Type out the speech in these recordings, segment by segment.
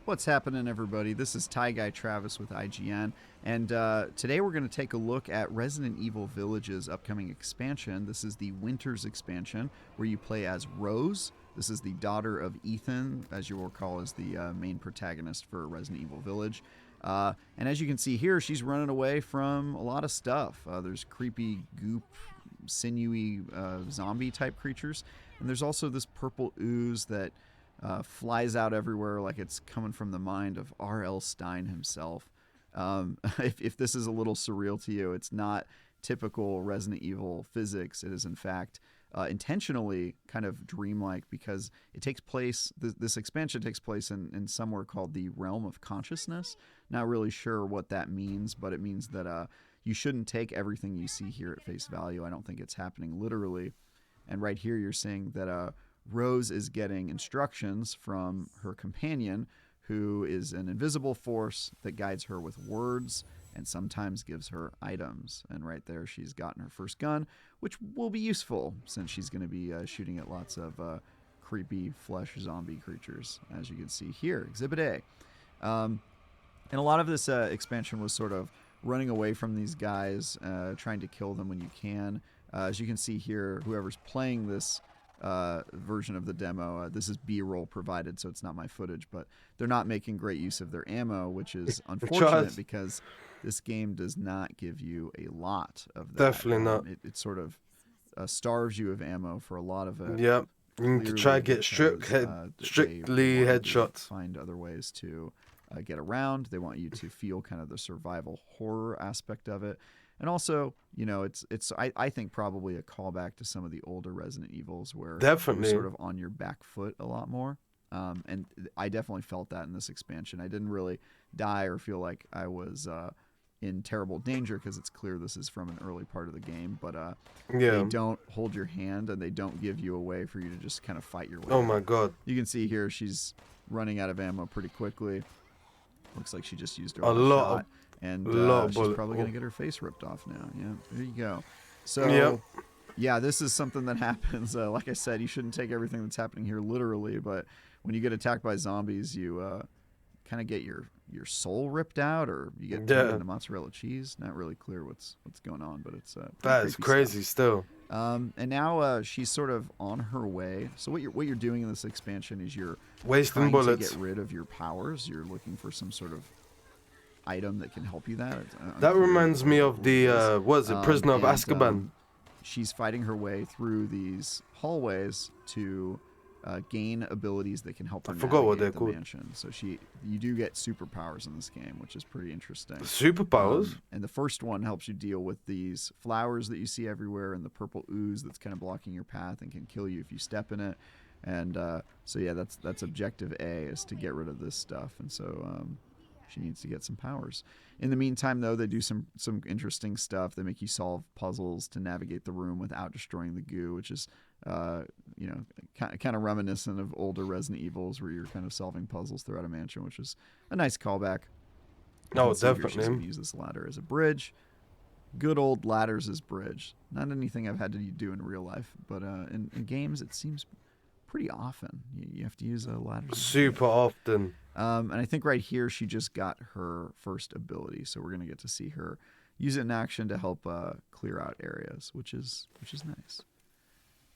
What's happening, everybody? This is Ty Guy Travis with IGN, and today we're going to take a look at Resident Evil Village's upcoming expansion. This is the Winters expansion, where you play as Rose. This is the daughter of Ethan, as you will recall, is the main protagonist for Resident Evil Village. And as you can see here, she's running away from a lot of stuff. There's creepy goop, sinewy zombie-type creatures, and there's also this purple ooze that flies out everywhere like it's coming from the mind of R.L. Stein himself. If this is a little surreal to you, it's not typical Resident Evil physics. It is, in fact, intentionally kind of dreamlike because it takes place, this expansion takes place in somewhere called the Realm of Consciousness. Not really sure what that means, but it means that you shouldn't take everything you see here at face value. I don't think it's happening literally. And right here you're seeing that Rose is getting instructions from her companion, who is an invisible force that guides her with words and sometimes gives her items. And right there, she's gotten her first gun, which will be useful since she's going to be shooting at lots of creepy flesh zombie creatures, as you can see here. Exhibit A. And a lot of this expansion was sort of running away from these guys, trying to kill them when you can. As you can see here, whoever's playing this version of the demo. This is B-roll provided, so it's not my footage, but they're not making great use of their ammo, which is unfortunate because this game does not give you a lot of that. Definitely not. It sort of starves you of ammo for a lot of it. Yep. You need to try to get strictly headshots. Find other ways to get around. They want you to feel kind of the survival horror aspect of it. And also, you know, it's I think probably a callback to some of the older Resident Evils where Definitely. you're sort of on your back foot a lot more. And I definitely felt that in this expansion. I didn't really die or feel like I was in terrible danger because it's clear this is from an early part of the game. But they don't hold your hand and they don't give you a way for you to just kind of fight your way. Oh, my God. You can see here she's running out of ammo pretty quickly. Looks like she just used her a lot shot. And she's probably going to get her face ripped off now. Yeah, there you go. So, yeah, this is something that happens. Like I said, you shouldn't take everything that's happening here literally, but when you get attacked by zombies, you kind of get your soul ripped out, or you get turned into mozzarella cheese. Not really clear what's going on, but it's that is crazy stuff. still. And now she's sort of on her way. So what you're doing in this expansion is you're wasting trying bullets to get rid of your powers. You're looking for some sort of item that can help you that reminds me of the Prisoner of Azkaban. She's fighting her way through these hallways to gain abilities that can help her navigate the mansion. So you do get superpowers in this game, which is pretty interesting. Superpowers? And the first one helps you deal with these flowers that you see everywhere and the purple ooze that's kind of blocking your path and can kill you if you step in it. And so yeah, that's objective A, is to get rid of this stuff. And so she needs to get some powers. In the meantime, though, they do some interesting stuff. They make you solve puzzles to navigate the room without destroying the goo, which is, you know, kind of reminiscent of older Resident Evils where you're kind of solving puzzles throughout a mansion, which is a nice callback. Oh, definitely. She's going to use this ladder as a bridge. Good old ladders as bridge. Not anything I've had to do in real life, but in games it seems pretty often you have to use a ladder. Super often. And I think right here she just got her first ability, so we're gonna get to see her use it in action to help clear out areas, which is nice.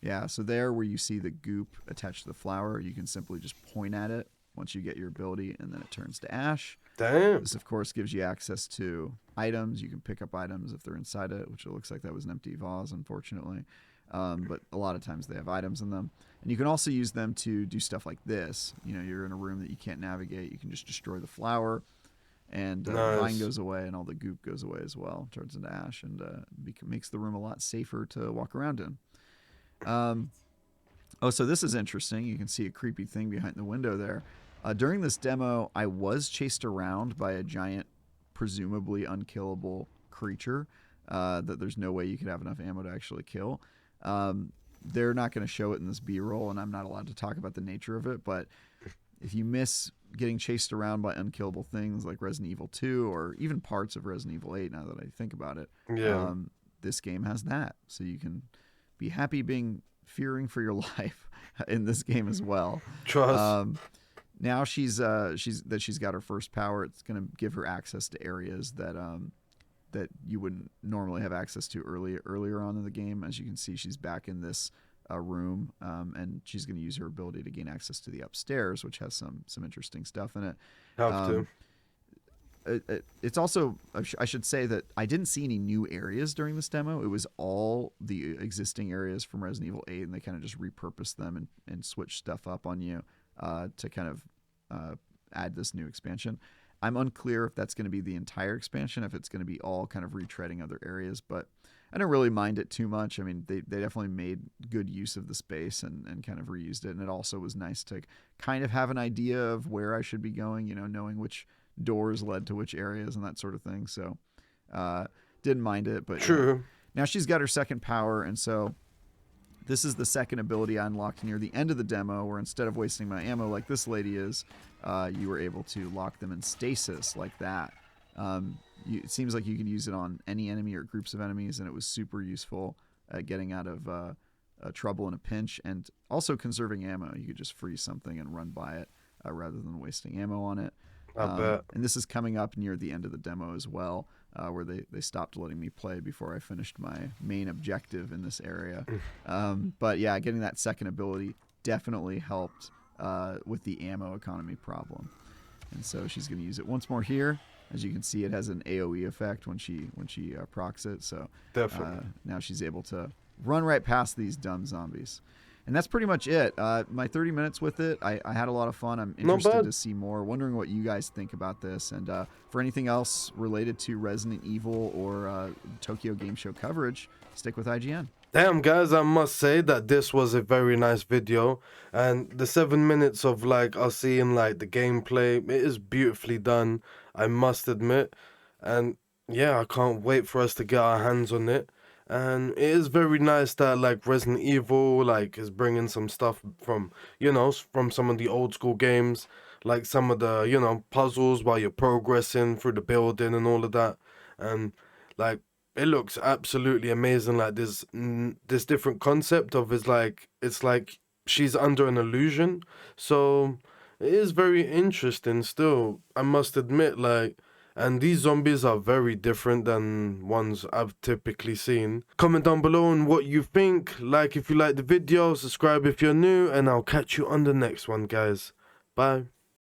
Yeah, so there where you see the goop attached to the flower, you can simply just point at it once you get your ability, and then it turns to ash. Damn. This, of course, gives you access to items. You can pick up items if they're inside it, which it looks like that was an empty vase, unfortunately. But a lot of times they have items in them. And you can also use them to do stuff like this. You know, you're in a room that you can't navigate. You can just destroy the flower, and the vine goes away, and all the goop goes away as well. Turns into ash, and makes the room a lot safer to walk around in. Oh, so this is interesting. You can see a creepy thing behind the window there. During this demo, I was chased around by a giant, presumably unkillable creature that there's no way you could have enough ammo to actually kill. They're not going to show it in this B-roll, and I'm not allowed to talk about the nature of it, but if you miss getting chased around by unkillable things like Resident Evil 2 or even parts of Resident Evil 8, now that I think about it, this game has that. So you can be happy fearing for your life in this game as well. Trust. now she's got her first power. It's going to give her access to areas that you wouldn't normally have access to earlier on in the game. As you can see, she's back in this room, and she's going to use her ability to gain access to the upstairs, which has some interesting stuff in it. Have to. It's also, I should say that I didn't see any new areas during this demo. It was all the existing areas from Resident Evil 8, and they kind of just repurposed them and switched stuff up on you to kind of add this new expansion. I'm unclear if that's going to be the entire expansion, if it's going to be all kind of retreading other areas, but I don't really mind it too much. I mean, they definitely made good use of the space and kind of reused it, and it also was nice to kind of have an idea of where I should be going, knowing which doors led to which areas and that sort of thing. So didn't mind it, but True. Now she's got her second power, and so this is the second ability I unlocked near the end of the demo, where instead of wasting my ammo like this lady is, you were able to lock them in stasis like that. It seems like you can use it on any enemy or groups of enemies, and it was super useful at getting out of trouble in a pinch, and also conserving ammo. You could just freeze something and run by it rather than wasting ammo on it. I bet. And this is coming up near the end of the demo as well, where they stopped letting me play before I finished my main objective in this area. But yeah, getting that second ability definitely helped with the ammo economy problem. And so she's going to use it once more here. As you can see, it has an AoE effect when she procs it. So now she's able to run right past these dumb zombies. And that's pretty much it. My 30 minutes with it, I had a lot of fun. I'm interested to see more. Wondering what you guys think about this. And for anything else related to Resident Evil or Tokyo Game Show coverage, stick with IGN. Damn, guys, I must say that this was a very nice video. And the 7 minutes of us seeing the gameplay, it is beautifully done, I must admit. And yeah, I can't wait for us to get our hands on it. And it is very nice that Resident Evil is bringing some stuff from from some of the old school games, like some of the puzzles while you're progressing through the building and all of that. And it looks absolutely amazing. This different concept of it's like she's under an illusion, so it is very interesting still, I must admit. And these zombies are very different than ones I've typically seen. Comment down below on what you think. Like if you like the video, subscribe if you're new, and I'll catch you on the next one, guys. Bye.